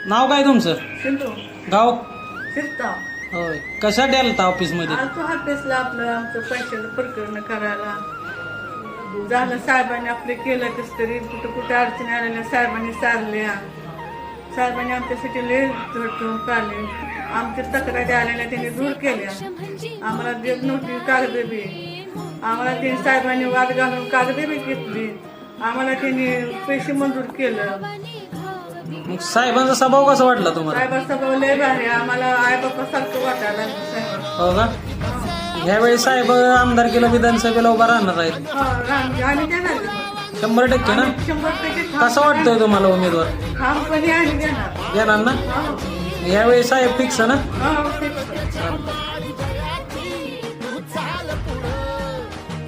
नाव काय तुमचं? सिंधू गाव? शिरता होय. कशासाठी आलं ऑफिस मध्ये? आलतो ऑफिसला आपलं आमचं पैशाचं प्रकरण करायला. झालं साहेबांनी आपले केलं कस तरी कुठं कुठं अडचणी आलेल्या साहेबांनी सारल्या. साहेबांनी आमच्यासाठी लय झटून काढले. आमच्या तक्रारी आलेल्या त्यांनी दूर केल्या. आम्हाला देत नव्हती कागद बी. आम्हाला त्यांनी साहेबांनी वाद घालून कागद बी घेतली. आम्हाला त्यांनी पैसे मंजूर केलं. मग साहेबांचा स्वभाव कसा वाटला तुम्हाला? साहेबांचा भाऊ लय भारी. आम्हाला आई बापा सारखं वाटायला लागलं साहेब. हो का? ह्यावेळी साहेब आमदारकीला विधानसभेला उभा राहणार आहेत. आम्ही देणार 100% ना? 100% कसा वाटतोय तुम्हाला उमेदवार? ठामपणे आम्ही देणार. येणार ना? हो. यावेळी साहेब फिक्स ना? हो, ठीक आहे.